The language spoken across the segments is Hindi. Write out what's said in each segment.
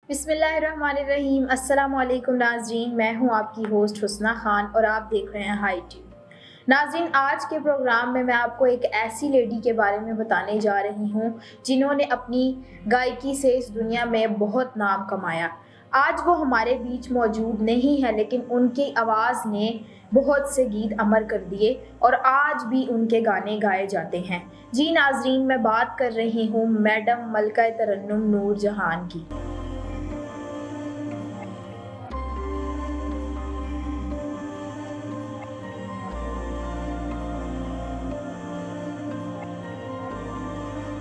बिस्मिल्लाहिर्रहमानिर्रहीम। अस्सलाम वालेकुम नाज़रीन, मैं हूं आपकी होस्ट हुस्ना खान और आप देख रहे हैं हाई ट्यूब। नाज़रीन, आज के प्रोग्राम में मैं आपको एक ऐसी लेडी के बारे में बताने जा रही हूं जिन्होंने अपनी गायकी से इस दुनिया में बहुत नाम कमाया। आज वो हमारे बीच मौजूद नहीं है, लेकिन उनकी आवाज़ ने बहुत से गीत अमर कर दिए और आज भी उनके गाने गाए जाते हैं। जी नाज़रीन, मैं बात कर रही हूँ मैडम मलका तरन्नुम नूर जहान की।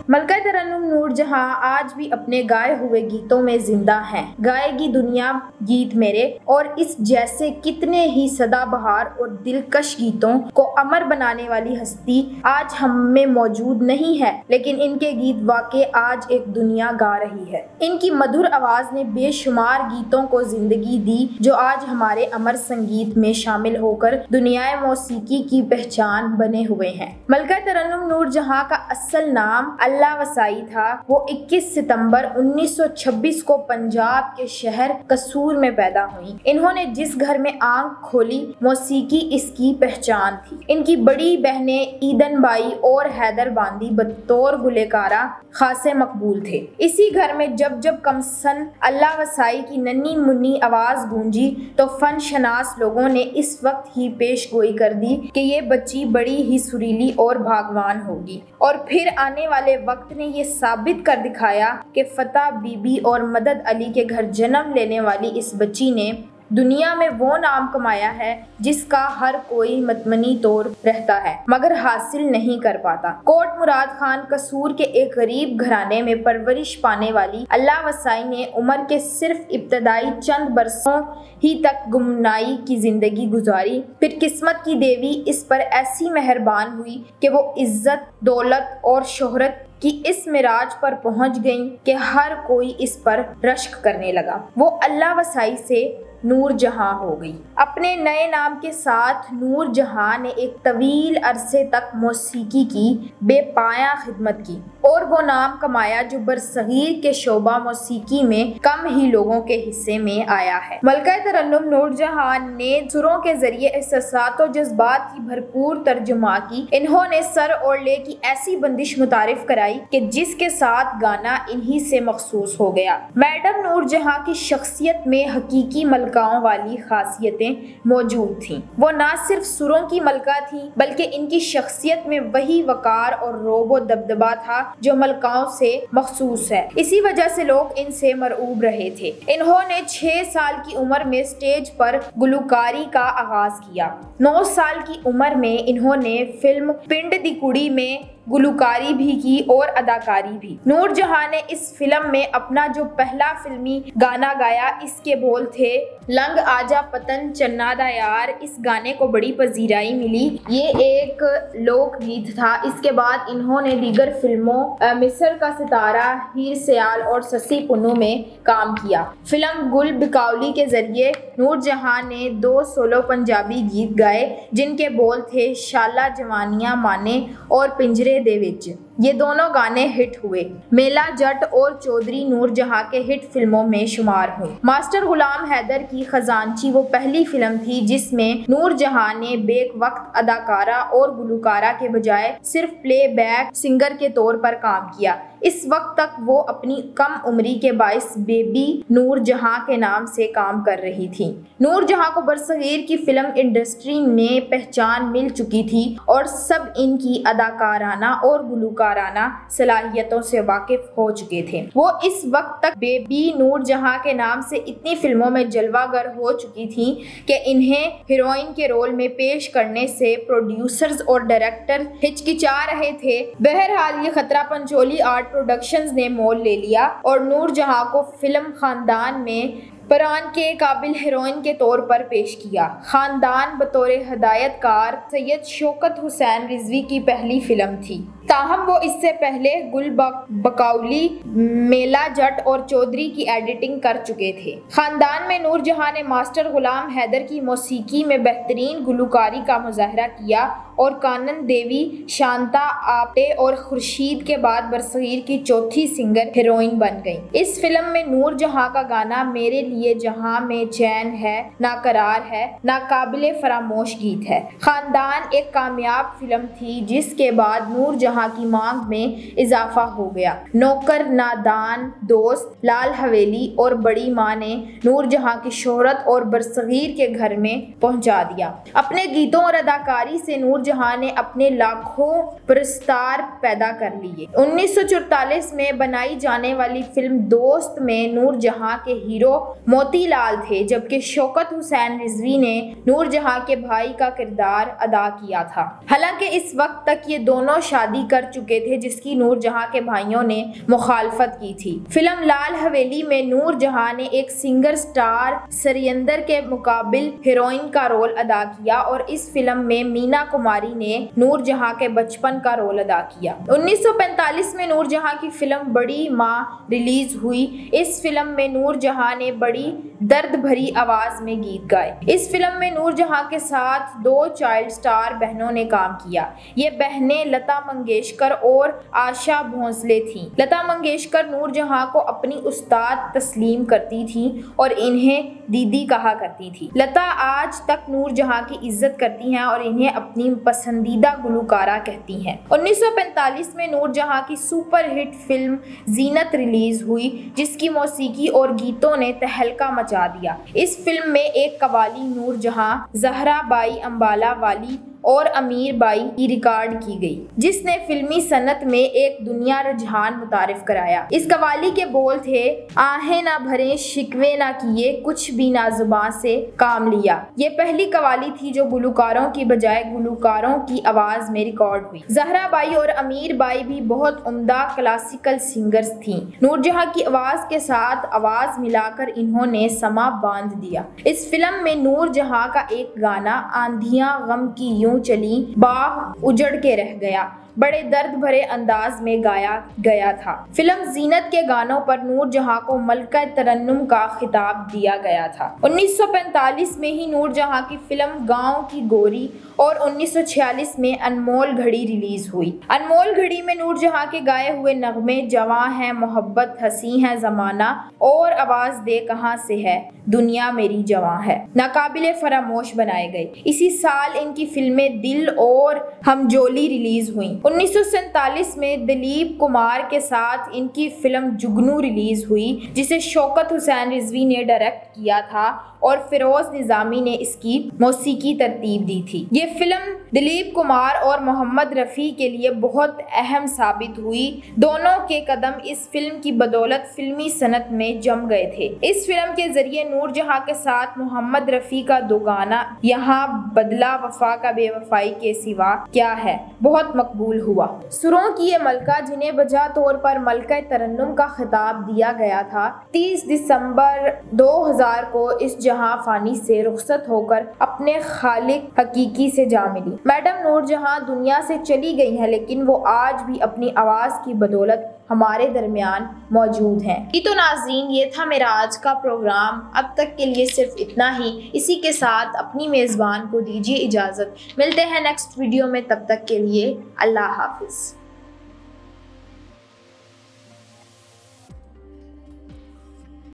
मलका तरन्नुम नूर जहां आज भी अपने गाए हुए गीतों में जिंदा हैं। गाएगी दुनिया गीत मेरे और इस जैसे कितने ही सदाबहार और दिलकश गीतों को अमर बनाने वाली हस्ती आज हम में मौजूद नहीं है, लेकिन इनके गीत वाकई आज एक दुनिया गा रही है। इनकी मधुर आवाज ने बेशुमार गीतों को जिंदगी दी जो आज हमारे अमर संगीत में शामिल होकर दुनियाए मौसीकी की पहचान बने हुए हैं। मलका तरन्नुम नूर जहां का असल नाम अल्लाह वसाई था। वो 21 सितंबर 1926 को पंजाब के शहर कसूर में पैदा हुई। इन्होंने जिस घर में आंख खोली मौसीकी इसकी पहचान थी। इनकी बड़ी बहनें ईदन बाई और हैदर बांदी बतौर गुलकारा खासे मकबूल थे। इसी घर में जब जब कमसन अल्लाह वसाई की नन्ही मुन्नी आवाज गूंजी तो फन शनास लोगों ने इस वक्त ही पेश गोई कर दी कि ये बच्ची बड़ी ही सुरीली और भागवान होगी। और फिर आने वाले वक्त ने ये साबित कर दिखाया कि फतेह बीबी और मदद अली के घर जन्म लेने वाली इस बच्ची ने दुनिया में वो नाम कमाया है जिसका हर कोई मतमनी तौर रहता है मगर हासिल नहीं कर पाता। कोट मुराद खान कसूर के एक गरीब घराने में परवरिश पाने वाली अल्लाह वसाई ने उम्र के सिर्फ इब्तदाई चंद बरसों ही तक गुमनाई की जिंदगी गुजारी। फिर किस्मत की देवी इस पर ऐसी मेहरबान हुई कि वो इज्जत, दौलत और शोहरत कि इस मिराज पर पहुंच गई कि हर कोई इस पर रश्क करने लगा। वो अल्लाह वसाई से नूर जहां हो गई। अपने नए नाम के साथ नूर जहां ने एक तवील अरसे तक मौसीकी की बेपाया खिदमत की और वो नाम कमाया जो बरसगीर के शोबा मौसीकी में कम ही लोगों के हिस्से में आया है। मलका तरन्नुम नूर जहां ने सुरों के जरिए एहसासात और जज्बात की भरपूर तर्जुमा की। इन्होंने सर और ले की ऐसी बंदिश मुतारिफ कराई कि जिसके साथ गाना इन्हीं से मखसूस हो गया। मैडम नूर जहां की शख्सियत में हकीकी मलकाओं वाली खासियतें मौजूद थीं। वो ना सिर्फ सुरों की मलका थी बल्कि इनकी शख्सियत में वही वकार और रोब दबदबा था जो मलकाओं से मखसूस है। इसी वजह से लोग इनसे मरऊब रहे थे। इन्होंने 6 साल की उम्र में स्टेज पर गुलकारी का आगाज किया। 9 साल की उम्र में इन्होंने फिल्म पिंड दी कुड़ी में गुलकारी भी की और अदाकारी भी। नूर जहां ने इस फिल्म में अपना जो पहला फिल्मी गाना गाया, इसके बोल थे लंग आजा पतन चन्ना दा यार। इस गाने को बड़ी पजीराई मिली। ये एक लोक गीत था। इसके बाद इन्होंने दीगर फिल्मों मिस्र का सितारा, हीर सयाल और ससी पुन्नू में काम किया। फिल्म गुल बिकावली के जरिए नूर जहां ने 2 सोलो पंजाबी गीत गाए जिनके बोल थे शाला जवानियां माने और पिंजरे दे विच। ये दोनों गाने हिट हुए। मेला जट और चौधरी नूर जहां के हिट फिल्मों में शुमार हुए। मास्टर गुलाम हैदर की खजांची वो पहली फिल्म थी जिसमें नूर जहां ने बेक वक्त अदाकारा और गुलकारा के बजाय सिर्फ प्लेबैक सिंगर के तौर पर काम किया। इस वक्त तक वो अपनी कम उम्री के बाइस बेबी नूर जहां के नाम से काम कर रही थी। नूर जहां को बरसगीर की फिल्म इंडस्ट्री में पहचान मिल चुकी थी और सब इनकी अदाकाराना और गुलकाराना सलाहियतों से वाकिफ हो चुके थे। वो इस वक्त तक बेबी नूर जहां के नाम से इतनी फिल्मों में जलवागर हो चुकी थी कि इन्हें हीरोइन के रोल में पेश करने से प्रोड्यूसर्स और डायरेक्टर हिचकिचा रहे थे। बहरहाल ये खतरा पंचोली आर्ट प्रोडक्शंस ने मोल ले लिया और नूर जहां को फिल्म खानदान में परान के काबिल हीरोइन के तौर पर पेश किया। खानदान बतौर हदायतकार सैयद शौकत हुसैन रिजवी की पहली फिल्म थी, ताहम वो इससे पहले गुल बकौली, मेला जट और चौधरी की एडिटिंग कर चुके थे। खानदान में नूरजहां ने मास्टर गुलाम हैदर की मौसीकी में बेहतरीन गुलकारी का मुजाहरा किया और कानन देवी, शांता आपटे और खुर्शीद के बाद बरसगीर की चौथी सिंगर हीरोइन बन गईं। इस फिल्म में नूरजहां का गाना मेरे लिए जहां में चैन है, नाकरार है, नाकाबिले फरामोश गीत है। खानदान एक कामयाब फिल्म थी जिसके बाद नूरजहां की मांग में इजाफा हो गया। नौकर, नादान, दोस्त, लाल हवेली और बड़ी माँ ने नूरजहां की शोहरत और बरसगीर के घर में पहुंचा दिया। अपने गीतों और अदाकारी से नूरजहां ने अपने लाखों पुरस्कार पैदा कर लिए। 1944 में बनाई जाने वाली फिल्म दोस्त में नूरजहां के हीरो मोतीलाल थे, जबकि शौकत हुसैन रिजवी ने नूरजहां के भाई का किरदार अदा किया था। हालांकि इस वक्त तक ये दोनों शादी कर चुके थे, जिसकी नूरजहां के भाइयों ने मुखालफत की थी। फिल्म लाल हवेली में नूरजहां ने एक सिंगर स्टार सरियंदर के मुकाबिल हीरोइन का रोल अदा किया और इस फिल्म में मीना कुमारी ने नूरजहां के बचपन का रोल अदा किया। 1945 में नूरजहां की फिल्म बड़ी माँ रिलीज हुई। इस फिल्म में नूरजहां ने बड़ी दर्द भरी आवाज में गीत गाए। इस फिल्म में नूरजहां के साथ 2 चाइल्ड स्टार बहनों ने काम किया। ये बहनें लता मंगेशकर और आशा भोंसले थीं। लता मंगेशकर नूरजहां को अपनी उस्ताद तस्लीम करती थीं और इन्हें दीदी कहा करती थी। लता आज तक नूरजहां की इज्जत करती हैं और इन्हें अपनी पसंदीदा गुलकारा कहती हैं। 1945 में नूरजहां की सुपरहिट फिल्म जीनत रिलीज हुई, जिसकी मौसीकी और गीतों ने तहलका मचा दिया। इस फिल्म में एक कवाली नूरजहां, जहरा बाई अंबाला वाली और अमीर बाई की रिकॉर्ड की गई, जिसने फिल्मी सनत में एक दुनिया रुझान मुतारिफ कराया। इस कवाली के बोल थे, आहें ना भरे शिकवे ना किए, कुछ भी ना जुबान से काम लिया। ये पहली कवाली थी जो गुलकारों की बजाय गुलकारों की आवाज में रिकॉर्ड हुई। जहरा बाई और अमीर बाई भी बहुत उम्दा क्लासिकल सिंगर्स थीं। नूरजहां की आवाज के साथ आवाज मिलाकर इन्होंने समा बांध दिया। इस फिल्म में नूरजहां का एक गाना आंधियां गम की यूं चली, बाग उजड़ के रह गया, बड़े दर्द भरे अंदाज में गाया गया था। फिल्म जीनत के गानों पर नूरजहां को मलका तरन्नुम का खिताब दिया गया था। 1945 में ही नूरजहां की फिल्म गांव की गोरी और 1946 में अनमोल घड़ी रिलीज हुई। अनमोल घड़ी में नूरजहां के गाए हुए नगमे जवां है मोहब्बत, हंसी है जमाना और आवाज दे कहां से है, दुनिया मेरी जवां है, नाकाबिले फरामोश बनाए गए। इसी साल इनकी फिल्में दिल और हमजोली रिलीज हुई। 1947 में दिलीप कुमार के साथ इनकी फिल्म जुगनू रिलीज हुई, जिसे शौकत हुसैन रिजवी ने डायरेक्ट किया था और फिरोज निजामी ने इसकी मौसीकी तरतीब दी थी। ये फिल्म दिलीप कुमार और मोहम्मद रफ़ी के लिए बहुत अहम साबित हुई। दोनों के कदम इस फिल्म की बदौलत फिल्मी सनत में जम गए थे। इस फिल्म के जरिए नूरजहां के साथ मोहम्मद रफ़ी का दो गाना यहाँ बदला वफा का बेवफाई के सिवा क्या है बहुत मकबूल हुआ। सुरों की ये मलका, जिन्हें बजा तौर पर मलका तरन्नुम का खिताब दिया गया था, 30 दिसंबर 2000 को इस जहां फानी से रुखसत होकर अपने खालिक हकीकी से जा मिली। मैडम नूरजहां दुनिया से चली गई हैं, लेकिन वो आज भी अपनी आवाज़ की बदौलत हमारे दरमियान मौजूद हैं। तो नाज़रीन, ये था मेरा आज का प्रोग्राम। अब तक के लिए सिर्फ इतना ही। इसी के साथ अपनी मेज़बान को दीजिए इजाज़त। मिलते हैं नेक्स्ट वीडियो में, तब तक के लिए अल्लाह हाफिज़।